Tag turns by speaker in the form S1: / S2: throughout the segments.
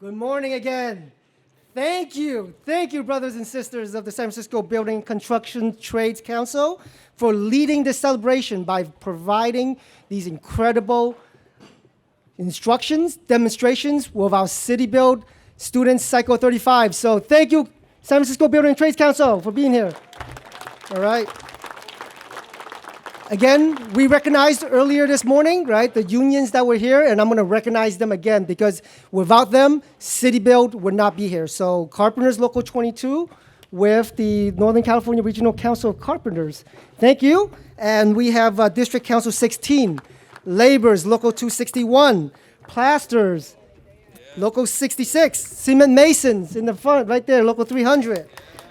S1: Good morning again. Thank you, brothers and sisters of the San Francisco Building Construction Trades Council, for leading this celebration by providing these incredible instructions, demonstrations with our CityBuild students, Cycle 35. So thank you, San Francisco Building Trades Council, for being here. All right. Again, we recognized earlier this morning, right, the unions that were here, and I'm going to recognize them again because without them, CityBuild would not be here. So Carpenters Local 22 with the Northern California Regional Council of Carpenters. Thank you. And we have District Council 16, Laborers Local 261, Plasters Local 66, Cement Masons in the front right there, Local 300.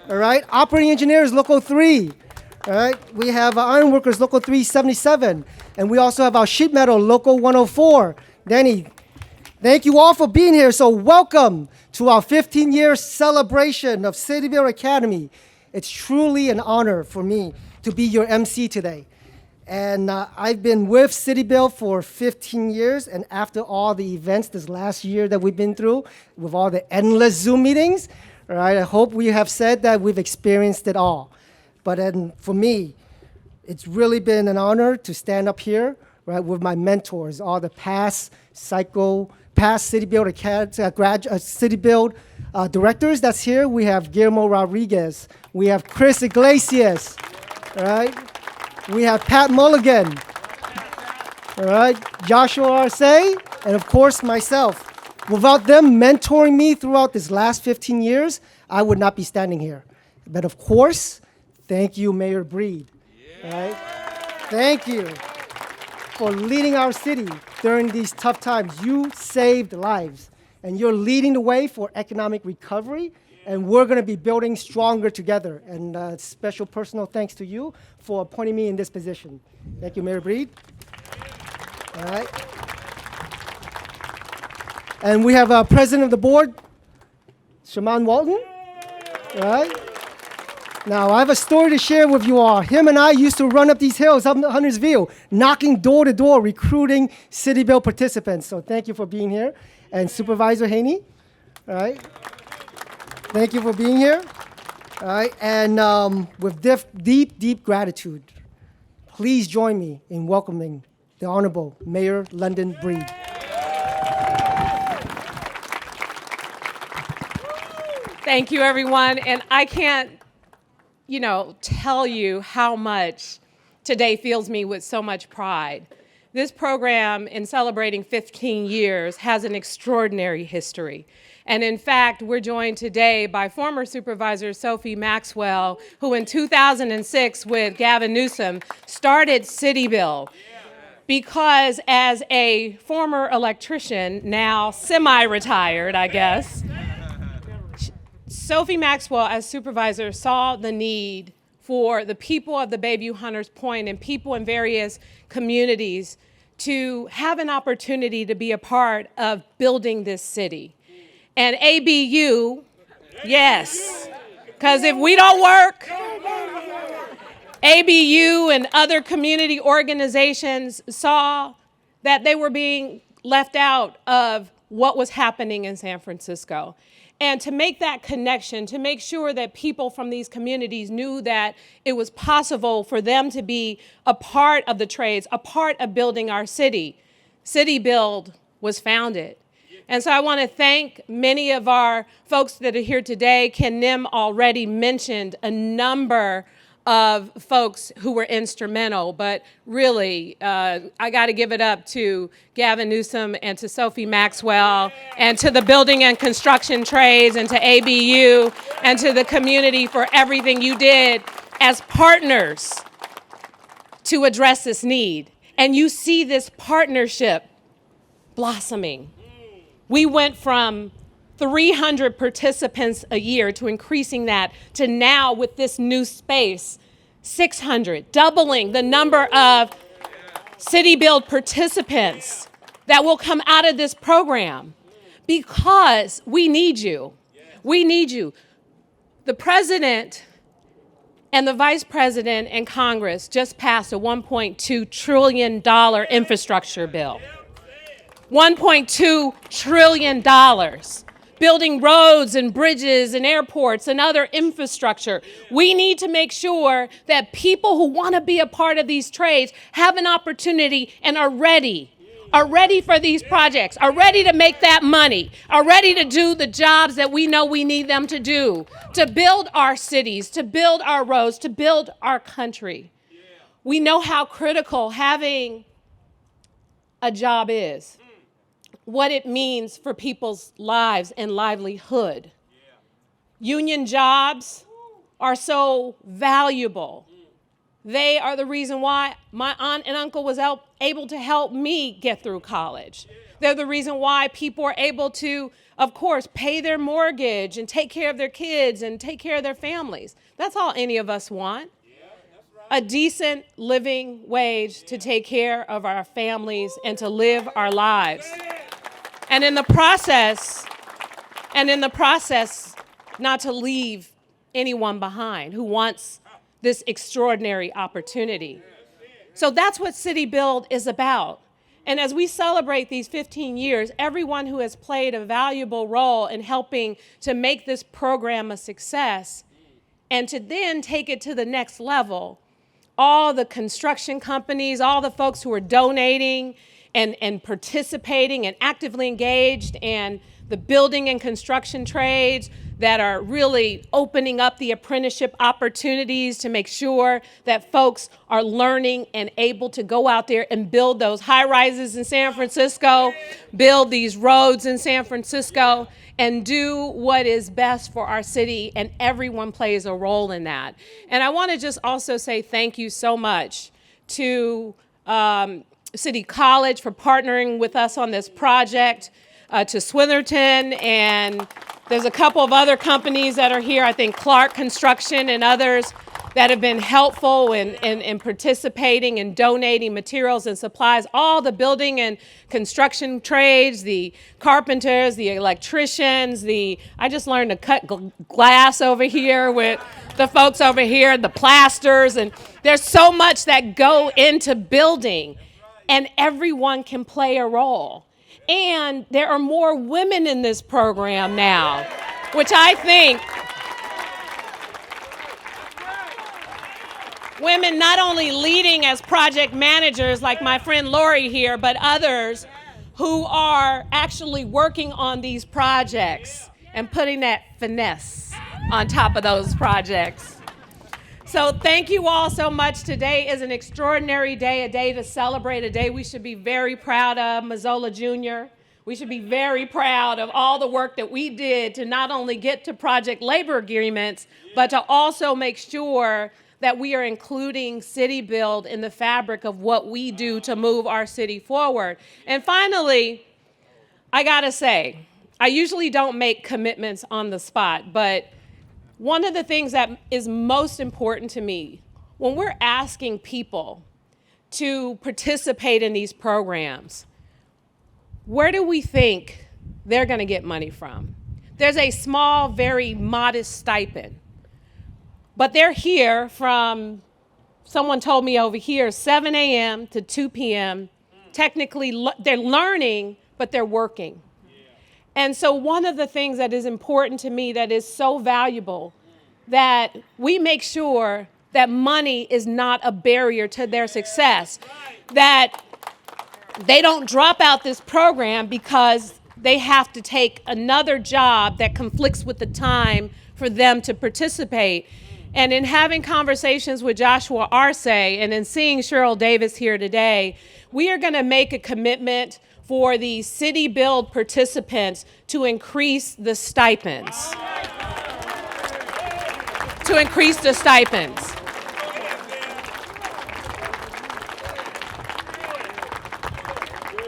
S1: All right, Operating Engineers Local 3. All right, we have Ironworkers Local 377, and we also have our Sheet Metal Local 104. Danny, thank you all for being here. So welcome to our 15-year celebration of CityBuild Academy. It's truly an honor for me to be your MC today. And I've been with CityBuild for 15 years, and after all the events this last year that we've been through, with all the endless Zoom meetings, all right, I hope we have said that we've experienced it all. But for me, it's really been an honor to stand up here, right, with my mentors, all the past CityBuild directors that's here. We have Guillermo Rodriguez. We have Chris Iglesias, all right? We have Pat Mulligan, all right? Joshua Arce, and of course, myself. Without them mentoring me throughout this last 15 years, I would not be standing here. But of course, thank you, Mayor Breed. Yeah. Right? Thank you for leading our city during these tough times. You saved lives, and you're leading the way for economic recovery, and we're going to be building stronger together. And special personal thanks to you for appointing me in this position. Thank you, Mayor Breed. All right. And we have President of the Board, Supervisor Walton. All right. Now, I have a story to share with you all. Him and I used to run up these hills up Huntersville, knocking door to door, recruiting CityBuild participants. So thank you for being here. And Supervisor Haney, all right? Thank you for being here. All right, and with deep gratitude, please join me in welcoming the Honorable Mayor London Breed.
S2: Thank you, everyone. And I can't tell you how much today fills me with so much pride. This program, in celebrating 15 years, has an extraordinary history. And in fact, we're joined today by former Supervisor Sophie Maxwell, who in 2006 with Gavin Newsom started CityBuild. Because as a former electrician, now semi-retired, I guess, Sophie Maxwell, as supervisor, saw the need for the people of the Bayview Hunters Point and people in various communities to have an opportunity to be a part of building this city. And ABU, yes, because if we don't work, ABU and other community organizations saw that they were being left out of what was happening in San Francisco. And to make that connection, to make sure that people from these communities knew that it was possible for them to be a part of the trades, a part of building our city, CityBuild was founded. And so I want to thank many of our folks that are here today. Ken Nim already mentioned a number of folks who were instrumental, but really, I got to give it up to Gavin Newsom and to Sophie Maxwell and to the building and construction trades and to ABU and to the community for everything you did as partners to address this need. And you see this partnership blossoming. We went from 300 participants a year to increasing that to now with this new space, 600, doubling the number of CityBuild participants that will come out of this program because we need you. We need you. The president and the vice president and Congress just passed a $1.2 trillion infrastructure bill. $1.2 trillion building roads and bridges and airports and other infrastructure. We need to make sure that people who want to be a part of these trades have an opportunity and are ready for these projects, are ready to make that money, are ready to do the jobs that we know we need them to do, to build our cities, to build our roads, to build our country. We know how critical having a job is, what it means for people's lives and livelihood. Union jobs are so valuable. They are the reason why my aunt and uncle was able to help me get through college. They're the reason why people are able to, of course, pay their mortgage and take care of their kids and take care of their families. That's all any of us want. A decent living wage to take care of our families and to live our lives. And in the process, not to leave anyone behind who wants this extraordinary opportunity. So that's what CityBuild is about. And as we celebrate these 15 years, everyone who has played a valuable role in helping to make this program a success and to then take it to the next level, all the construction companies, all the folks who are donating and participating and actively engaged, and the building and construction trades that are really opening up the apprenticeship opportunities to make sure that folks are learning and able to go out there and build those high rises in San Francisco, build these roads in San Francisco, and do what is best for our city, and everyone plays a role in that. And I want to just also say thank you so much to City College for partnering with us on this project, to Switherton, and there's a couple of other companies that are here, I think Clark Construction and others, that have been helpful in participating and donating materials and supplies. All the building and construction trades, the carpenters, the electricians, I just learned to cut glass over here with the folks over here, the plasters, and there's so much that go into building, and everyone can play a role. And there are more women in this program now, which I think women not only leading as project managers like my friend Lori here, but others who are actually working on these projects and putting that finesse on top of those projects. So thank you all so much. Today is an extraordinary day, a day to celebrate, a day we should be very proud of. Mazzola Jr., we should be very proud of all the work that we did to not only get to project labor agreements, but to also make sure that we are including CityBuild in the fabric of what we do to move our city forward. And finally, I gotta say, I usually don't make commitments on the spot, but one of the things that is most important to me when we're asking people to participate in these programs, where do we think they're going to get money from? There's a small, very modest stipend, but they're here from, someone told me over here, 7 a.m. to 2 p.m. Technically, they're learning, but they're working. And so one of the things that is important to me that is so valuable, that we make sure that money is not a barrier to their success, that they don't drop out this program because they have to take another job that conflicts with the time for them to participate. And in having conversations with Joshua Arce and in seeing Cheryl Davis here today, we are going to make a commitment for the CityBuild participants to increase the stipends. To increase the stipends.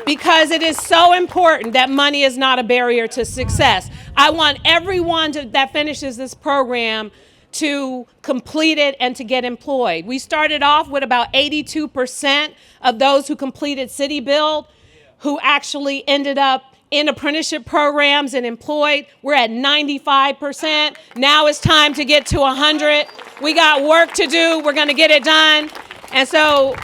S2: Because it is so important that money is not a barrier to success. I want everyone that finishes this program to complete it and to get employed. We started off with about 82% of those who completed CityBuild who actually ended up in apprenticeship programs and employed. We're at 95%. Now it's time to get to 100. We got work to do. We're going to get it done. And so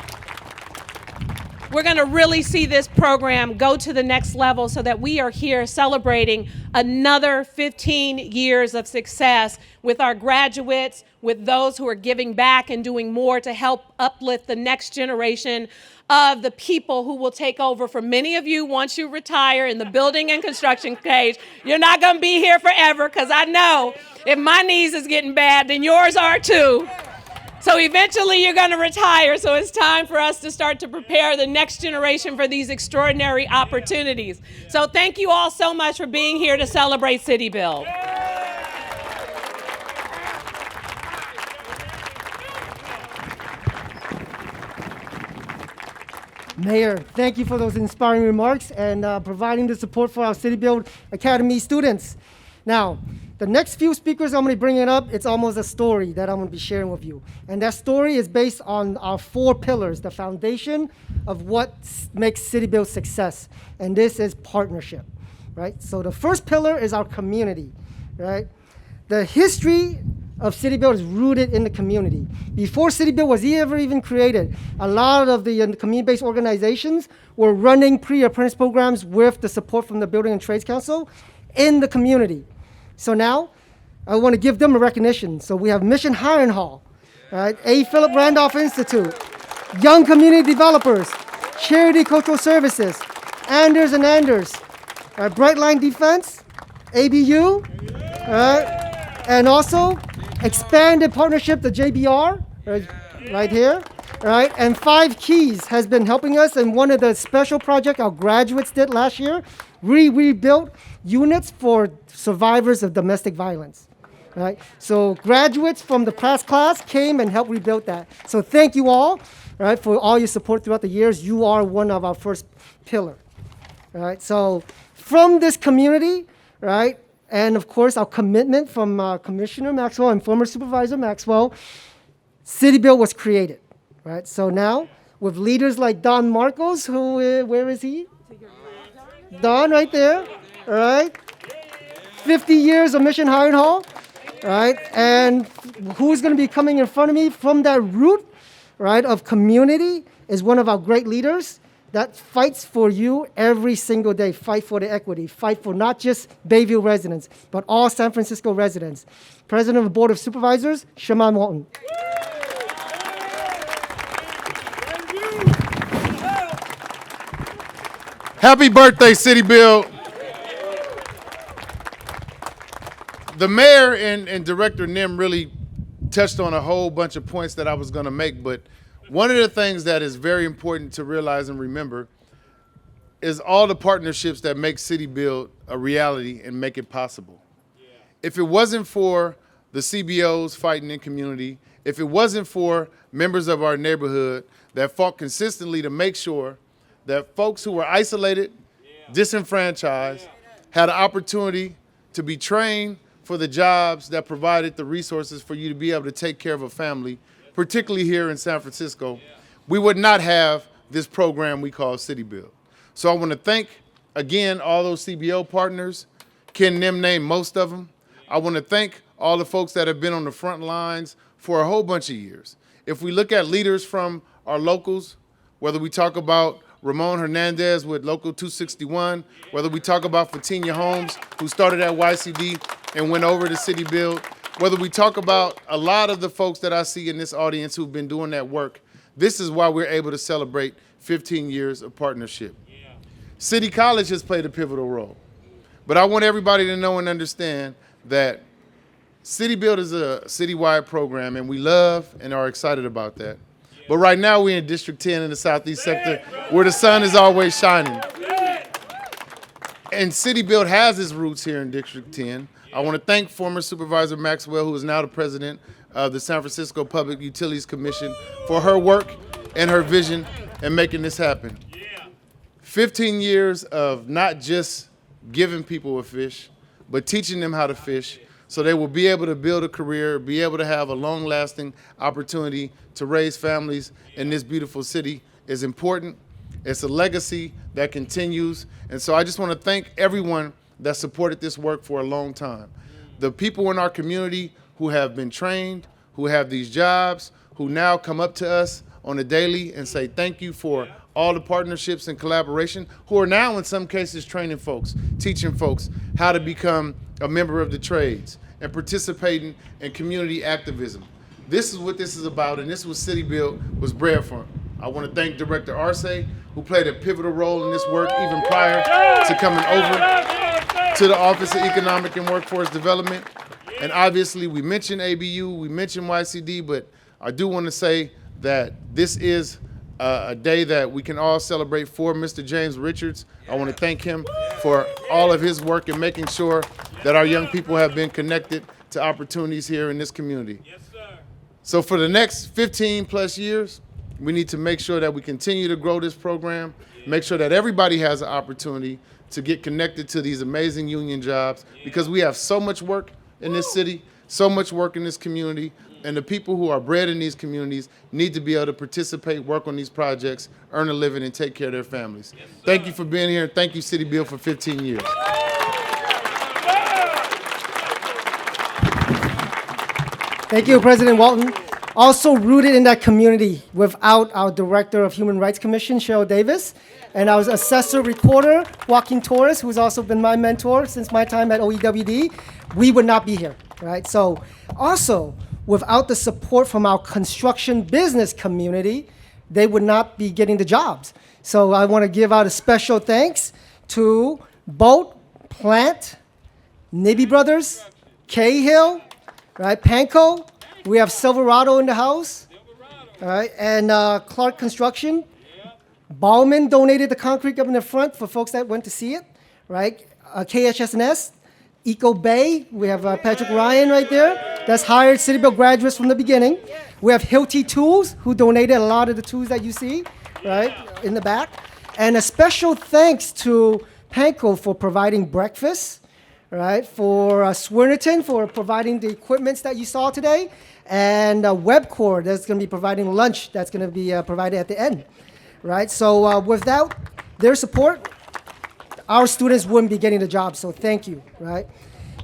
S2: we're going to really see this program go to the next level so that we are here celebrating another 15 years of success with our graduates, with those who are giving back and doing more to help uplift the next generation of the people who will take over for many of you once you retire in the building and construction stage. You're not going to be here forever, because I know if my knees is getting bad, then yours are too. So eventually you're going to retire, so it's time for us to start to prepare the next generation for these extraordinary opportunities. So thank you all so much for being here to celebrate CityBuild.
S1: Mayor, thank you for those inspiring remarks and providing the support for our CityBuild Academy students. Now, the next few speakers I'm going to be bringing up, it's almost a story that I'm going to be sharing with you. And that story is based on our 4 pillars, the foundation of what makes CityBuild success. And this is partnership, right? So the first pillar is our community, right? The history of CityBuild is rooted in the community. Before CityBuild was ever even created, a lot of the community-based organizations were running pre-apprentice programs with the support from the Building and Trades Council in the community. So now, I want to give them a recognition. So we have Mission Hiring Hall, right? A. Philip Randolph Institute, Young Community Developers, Charity Cultural Services, Anders and Anders, Brightline Defense, ABU, and also expanded partnership, the JBR, right here, right? And 5 Keys has been helping us, and one of the special projects our graduates did last year, we built units for survivors of domestic violence, right? So graduates from the past class came and helped rebuild that. So thank you all, right, for all your support throughout the years. You are one of our first pillar, right? So from this community, right, and of course our commitment from Commissioner Maxwell and former Supervisor Maxwell, CityBuild was created, right? So now with leaders like Don Marcos, who, where is he? Don right there, all right? 50 years of Mission Hiring Hall, right? And who's going to be coming in front of me from that root, right, of community is one of our great leaders that fights for you every single day, fight for the equity, fight for not just Bayview residents, but all San Francisco residents. President of the Board of Supervisors, Supervisor Walton.
S3: Happy birthday, CityBuild. The mayor and Director Nim really touched on a whole bunch of points that I was going to make, but one of the things that is very important to realize and remember is all the partnerships that make CityBuild a reality and make it possible. If it wasn't for the CBOs fighting in community, if it wasn't for members of our neighborhood that fought consistently to make sure that folks who were isolated, disenfranchised, had an opportunity to be trained for the jobs that provided the resources for you to be able to take care of a family, particularly here in San Francisco, we would not have this program we call CityBuild. So I want to thank, again, all those CBO partners. Ken Nim named most of them. I want to thank all the folks that have been on the front lines for a whole bunch of years. If we look at leaders from our locals, whether we talk about Ramon Hernandez with Local 261, whether we talk about Fatinia Holmes, who started at YCD and went over to CityBuild, whether we talk about a lot of the folks that I see in this audience who've been doing that work, this is why we're able to celebrate 15 years of partnership. City College has played a pivotal role, but I want everybody to know and understand that CityBuild is a citywide program, and we love and are excited about that. But right now we're in District 10 in the Southeast sector where the sun is always shining. And CityBuild has its roots here in District 10. I want to thank former Supervisor Maxwell, who is now the president of the San Francisco Public Utilities Commission, for her work and her vision in making this happen. 15 years of not just giving people a fish, but teaching them how to fish, so they will be able to build a career, be able to have a long-lasting opportunity to raise families in this beautiful city is important. It's a legacy that continues. And so I just want to thank everyone that supported this work for a long time. The people in our community who have been trained, who have these jobs, who now come up to us on a daily and say thank you for all the partnerships and collaboration, who are now in some cases training folks, teaching folks how to become a member of the trades and participating in community activism. This is what this is about, and this is what City Build was bred for. I want to thank Director Arce, who played a pivotal role in this work even prior to coming over to the Office of Economic and Workforce Development. And obviously, we mentioned ABU, we mentioned YCD, but I do want to say that this is a day that we can all celebrate for Mr. James Richards. I want to thank him for all of his work in making sure that our young people have been connected to opportunities here in this community. Yes, sir. So for the next 15 plus years, we need to make sure that we continue to grow this program, make sure that everybody has an opportunity to get connected to these amazing union jobs, because we have so much work in this city, so much work in this community, and the people who are bred in these communities need to be able to participate, work on these projects, earn a living, and take care of their families. Thank you for being here, and thank you, City Build, for 15 years.
S1: Thank you, President Walton. Also rooted in that community without our Director of Human Rights Commission, Cheryl Davis, and our Assessor Recorder, Joaquin Torres, who's also been my mentor since my time at OEWD, we would not be here, right? So also, without the support from our construction business community, they would not be getting the jobs. So I want to give out a special thanks to Boat, Plant, Nibby Brothers, Cahill, right, Panko. We have Silverado in the house, all right, and Clark Construction. Ballman donated the concrete up in the front for folks that went to see it, right? KHS&S, Eco Bay, we have Patrick Ryan right there. That's hired City Build graduates from the beginning. We have Hilti Tools, who donated a lot of the tools that you see, right, in the back. And a special thanks to Panko for providing breakfast, right, for Swirnerton for providing the equipments that you saw today, and Webcore that's going to be providing lunch that's going to be provided at the end, right? So without their support, our students wouldn't be getting the job, so thank you, right?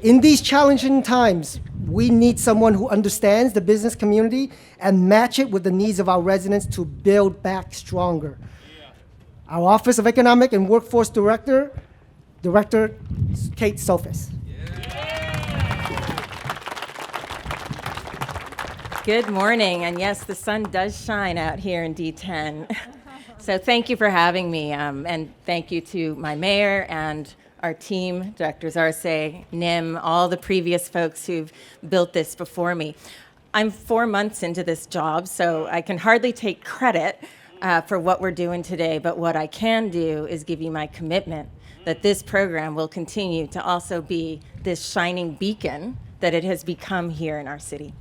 S1: In these challenging times, we need someone who understands the business community and match it with the needs of our residents to build back stronger. Our Office of Economic and Workforce Director Kate Sophis.
S4: Good morning, and yes, the sun does shine out here in D10. So thank you for having me, and thank you to my mayor and our team, Directors Arce, Nim, all the previous folks who've built this before me. I'm 4 months into this job, so I can hardly take credit for what we're doing today, but what I can do is give you my commitment that this program will continue to also be this shining beacon that it has become here in our city.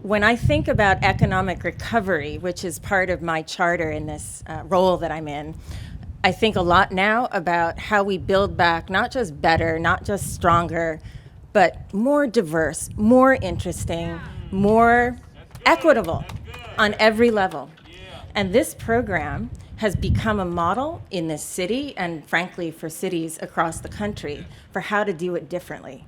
S4: When I think about economic recovery, which is part of my charter in this role that I'm in, I think a lot now about how we build back not just better, not just stronger, but more diverse, more interesting, more equitable on every level. And this program has become a model in this city and frankly for cities across the country for how to do it differently.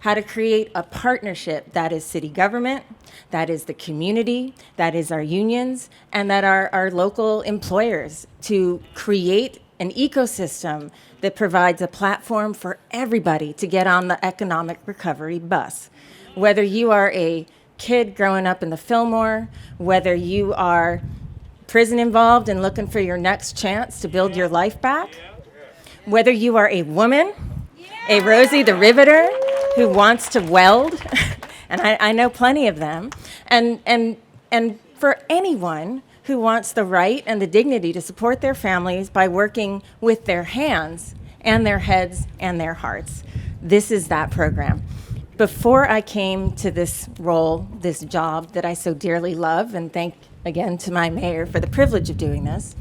S4: How to create a partnership that is city government, that is the community, that is our unions, and that are our local employers to create an ecosystem that provides a platform for everybody to get on the economic recovery bus. Whether you are a kid growing up in the Fillmore, whether you are prison involved and looking for your next chance to build your life back, whether you are a woman, a Rosie the Riveter who wants to weld, and I know plenty of them, and for anyone who wants the right and the dignity to support their families by working with their hands and their heads and their hearts. This is that program. Before I came to this role, this job that I so dearly love, and thank again to my mayor for the privilege of doing this,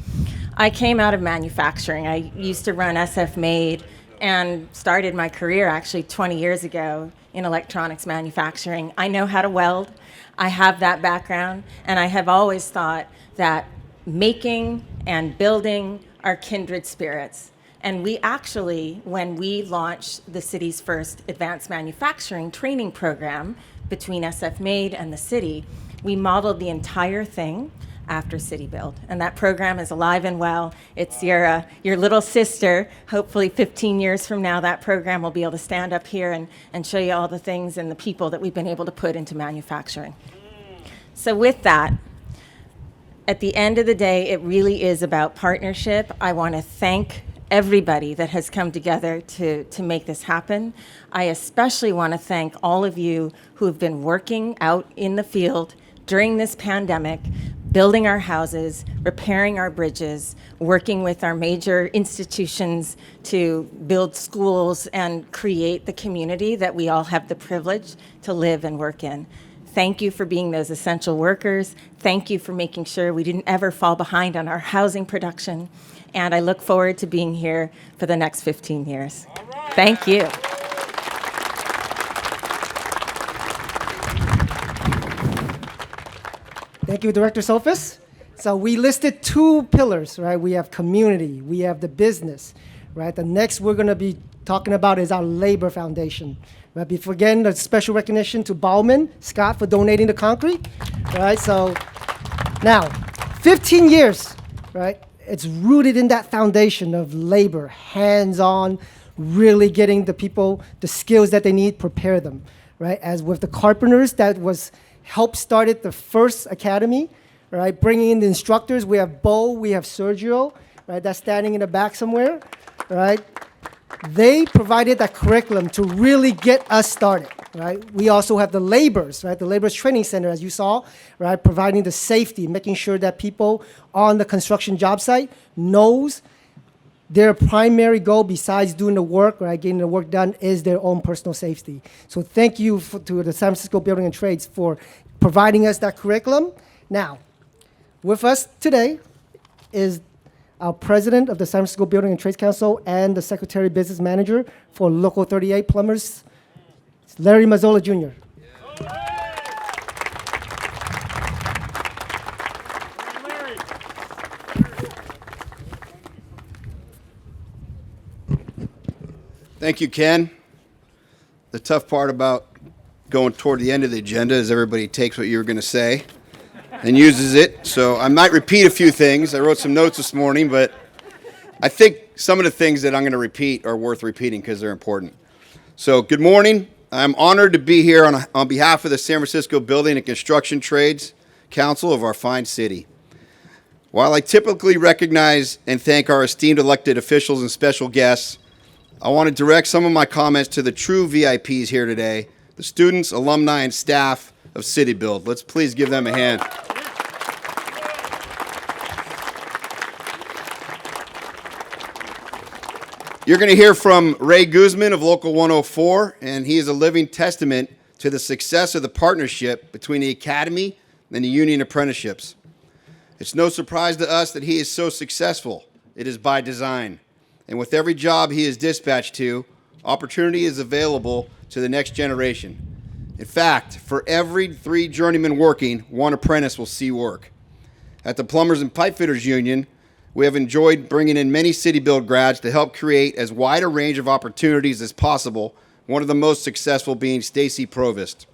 S4: I came out of manufacturing. I used to run SF Made and started my career actually 20 years ago in electronics manufacturing. I know how to weld. I have that background, and I have always thought that making and building are kindred spirits. And we actually, when we launched the city's first advanced manufacturing training program between SF Made and the city, we modeled the entire thing after CityBuild. And that program is alive and well. It's your little sister. Hopefully 15 years from now, that program will be able to stand up here and show you all the things and the people that we've been able to put into manufacturing. So with that, at the end of the day, it really is about partnership. I want to thank everybody that has come together to make this happen. I especially want to thank all of you who have been working out in the field during this pandemic, building our houses, repairing our bridges, working with our major institutions to build schools and create the community that we all have the privilege to live and work in. Thank you for being those essential workers. Thank you for making sure we didn't ever fall behind on our housing production. And I look forward to being here for the next 15 years. Thank you.
S1: Thank you, Director Sophis. So we listed 2 pillars, right? We have community, we have the business, right? The next we're going to be talking about is our labor foundation. Right? Before again, a special recognition to Bauman Scott for donating the concrete, right? So now, 15 years, right? It's rooted in that foundation of labor, hands-on, really getting the people the skills that they need, prepare them, right? As with the carpenters, that was helped started the first academy, right? Bringing in the instructors. We have Bo, we have Sergio, right? That's standing in the back somewhere, right? They provided that curriculum to really get us started, right? We also have the laborers, right? The laborers training center, as you saw, right? Providing the safety, making sure that people on the construction job site knows their primary goal besides doing the work, right? Getting the work done is their own personal safety. So thank you to the San Francisco Building and Trades for providing us that curriculum. Now, with us today is our president of the San Francisco Building and Trades Council and the secretary business manager for Local 38 Plumbers, Larry Mazzola Jr.
S5: Thank you, Ken. The tough part about going toward the end of the agenda is everybody takes what you were going to say and uses it. So I might repeat a few things. I wrote some notes this morning, but I think some of the things that I'm going to repeat are worth repeating because they're important. So good morning. I'm honored to be here on behalf of the San Francisco Building and Construction Trades Council of our fine city. While I typically recognize and thank our esteemed elected officials and special guests, I want to direct some of my comments to the true VIPs here today, the students, alumni, and staff of CityBuild. Let's please give them a hand. You're going to hear from Ray Guzman of Local 104, and he is a living testament to the success of the partnership between the Academy and the union apprenticeships. It's no surprise to us that he is so successful. It is by design. And with every job he is dispatched to, opportunity is available to the next generation. In fact, for every 3 journeymen working, 1 apprentice will see work. At the Plumbers and Pipefitters Union, we have enjoyed bringing in many CityBuild grads to help create as wide a range of opportunities as possible, one of the most successful being Stacy Provost.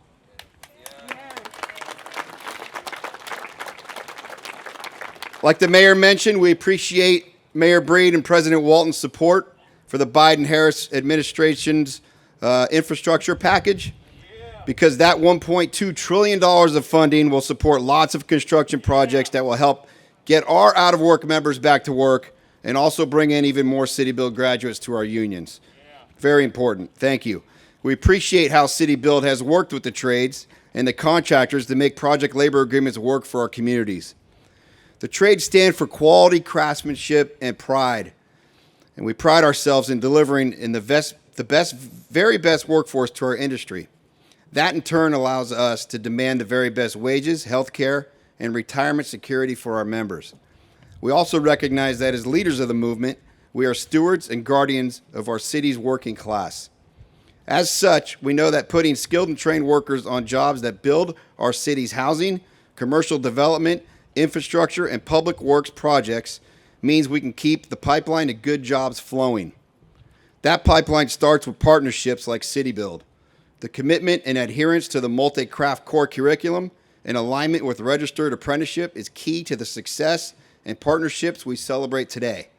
S5: Like the mayor mentioned, we appreciate Mayor Breed and President Walton's support for the Biden-Harris administration's infrastructure package, because that $1.2 trillion of funding will support lots of construction projects that will help get our out-of-work members back to work and also bring in even more CityBuild graduates to our unions. Very important. Thank you. We appreciate how CityBuild has worked with the trades and the contractors to make project labor agreements work for our communities. The trades stand for quality, craftsmanship, and pride. And we pride ourselves in delivering in the very best workforce to our industry. That in turn allows us to demand the very best wages, health care, and retirement security for our members. We also recognize that as leaders of the movement, we are stewards and guardians of our city's working class. As such, we know that putting skilled and trained workers on jobs that build our city's housing, commercial development, infrastructure, and public works projects means we can keep the pipeline of good jobs flowing. That pipeline starts with partnerships like CityBuild, the commitment and adherence to the multi-craft core curriculum, in alignment with registered apprenticeship is key to the success and partnerships we celebrate today.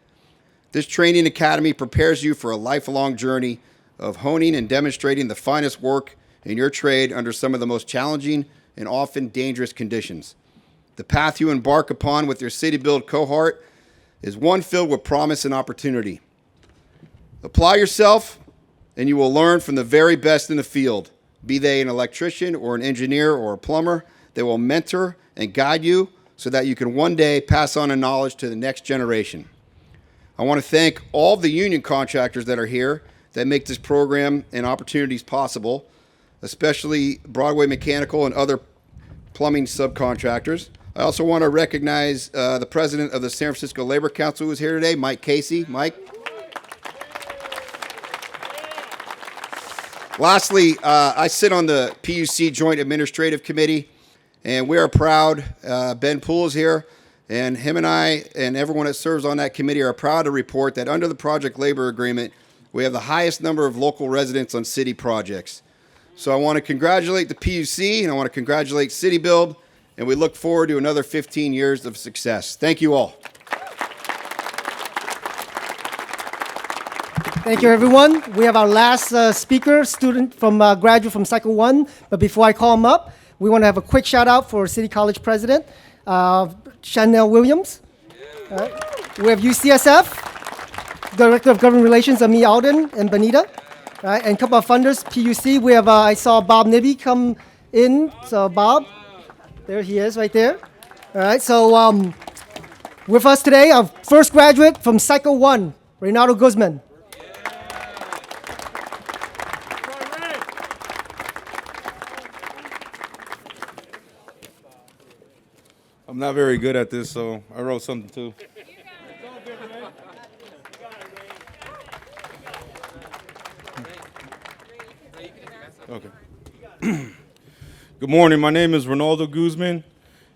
S5: This training academy prepares you for a lifelong journey of honing and demonstrating the finest work in your trade under some of the most challenging and often dangerous conditions. The path you embark upon with your CityBuild cohort is one filled with promise and opportunity. Apply yourself, and you will learn from the very best in the field, be they an electrician or an engineer or a plumber. They will mentor and guide you so that you can one day pass on a knowledge to the next generation. I want to thank all the union contractors that are here that make this program and opportunities possible, especially Broadway Mechanical and other plumbing subcontractors. I also want to recognize the president of the San Francisco Labor Council who is here today, Mike Casey. Mike. Lastly, I sit on the PUC Joint Administrative Committee, and we are proud, Ben Poole is here, and him and I and everyone that serves on that committee are proud to report that under the project labor agreement, we have the highest number of local residents on city projects. So I want to congratulate the PUC, and I want to congratulate CityBuild, and we look forward to another 15 years of success. Thank you all.
S1: Thank you, everyone. We have our last speaker, student from graduate from Cycle 1. But before I call him up, we want to have a quick shout out for City College President, Chanel Williams. We have UCSF, Director of Government Relations, Ami Alden and Benita. And a couple of funders, PUC. We have, I saw Bob Nibby come in. So Bob, there he is right there. All right, so with us today, our first graduate from Cycle 1, Reynaldo Guzman.
S6: I'm not very good at this, so I wrote something too. Okay. Good morning. My name is Reynaldo Guzman,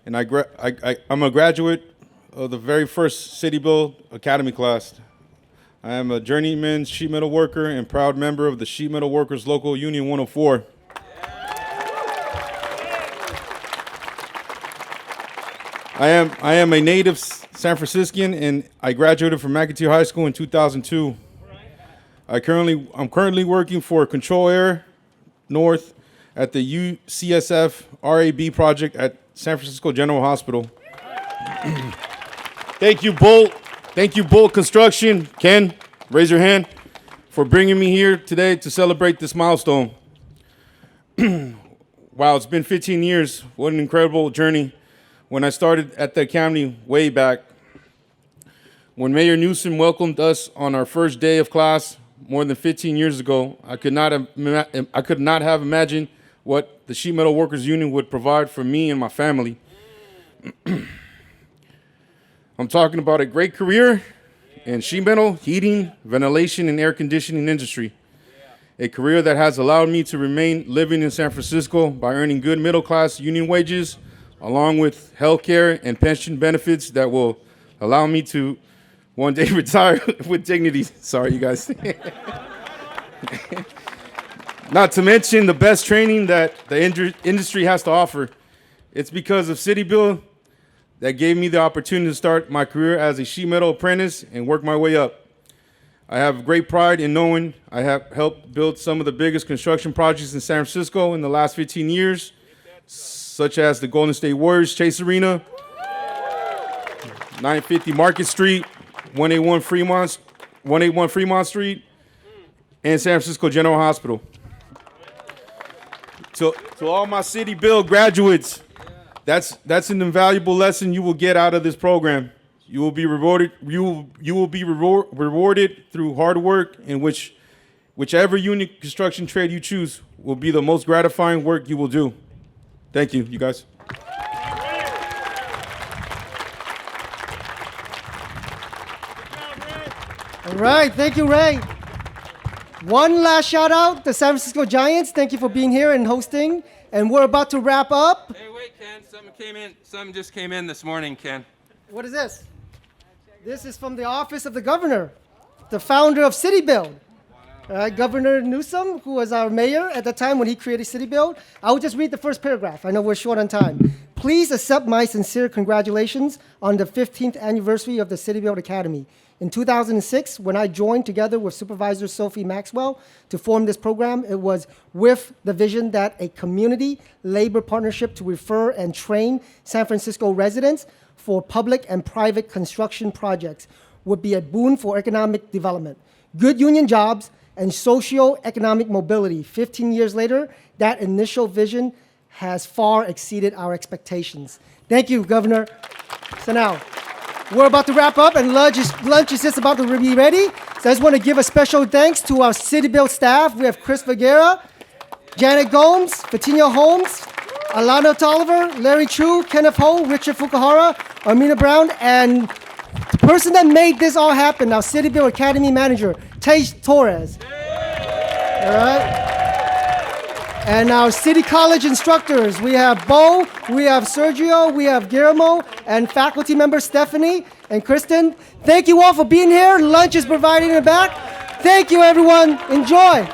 S6: and I'm a graduate of the very first CityBuild Academy class. I am a journeyman sheet metal worker and proud member of the Sheet Metal Workers Local Union 104. I am a native San Franciscan, and I graduated from McAteer High School in 2002. I'm currently working for Control Air North at the UCSF RAB project at San Francisco General Hospital. Thank you, Bolt. Thank you, Bolt Construction. Ken, raise your hand, for bringing me here today to celebrate this milestone. Wow, it's been 15 years. What an incredible journey. When I started at the academy way back, when Mayor Newsom welcomed us on our first day of class more than 15 years ago, I could not have imagined what the Sheet Metal Workers Union would provide for me and my family. I'm talking about a great career in sheet metal, heating, ventilation, and air conditioning industry. A career that has allowed me to remain living in San Francisco by earning good middle-class union wages, along with health care and pension benefits that will allow me to one day retire with dignity. Sorry, you guys. Not to mention the best training that the industry has to offer. It's because of CityBuild that gave me the opportunity to start my career as a sheet metal apprentice and work my way up. I have great pride in knowing I have helped build some of the biggest construction projects in San Francisco in the last 15 years, such as the Golden State Warriors Chase Arena, 950 Market Street, 181 Fremont Street, and San Francisco General Hospital. To all my CityBuild graduates, that's an invaluable lesson you will get out of this program. You will be rewarded. You will be rewarded through hard work, in whichever union construction trade you choose will be the most gratifying work you will do. Thank you, you guys.
S1: All right, thank you, Ray. One last shout out, the San Francisco Giants. Thank you for being here and hosting. And we're about to wrap up.
S7: Hey, wait, Ken. Something just came in this morning, Ken.
S1: What is this? This is from the office of the governor, the founder of CityBuild. Governor Newsom, who was our mayor at the time when he created CityBuild. I will just read the first paragraph. I know we're short on time. Please accept my sincere congratulations on the 15th anniversary of the CityBuild Academy. In 2006, when I joined together with Supervisor Sophie Maxwell to form this program, it was with the vision that a community labor partnership to refer and train San Francisco residents for public and private construction projects would be a boon for economic development, good union jobs, and socio-economic mobility. 15 years later, that initial vision has far exceeded our expectations. Thank you, Governor. So now, we're about to wrap up, and lunch is just about to be ready. So I just want to give a special thanks to our CityBuild staff. We have Chris Vergara, Janet Gomes, Fatinho Holmes, Alana Tolliver, Larry Chu, Kenneth Ho, Richard Fukuhara, Armina Brown, and the person that made this all happen, our CityBuild Academy manager, Tej Torres. All right. And our City College instructors, we have Bo, we have Sergio, we have Guillermo, and faculty members Stephanie and Kristen. Thank you all for being here. Lunch is provided in the back. Thank you, everyone. Enjoy.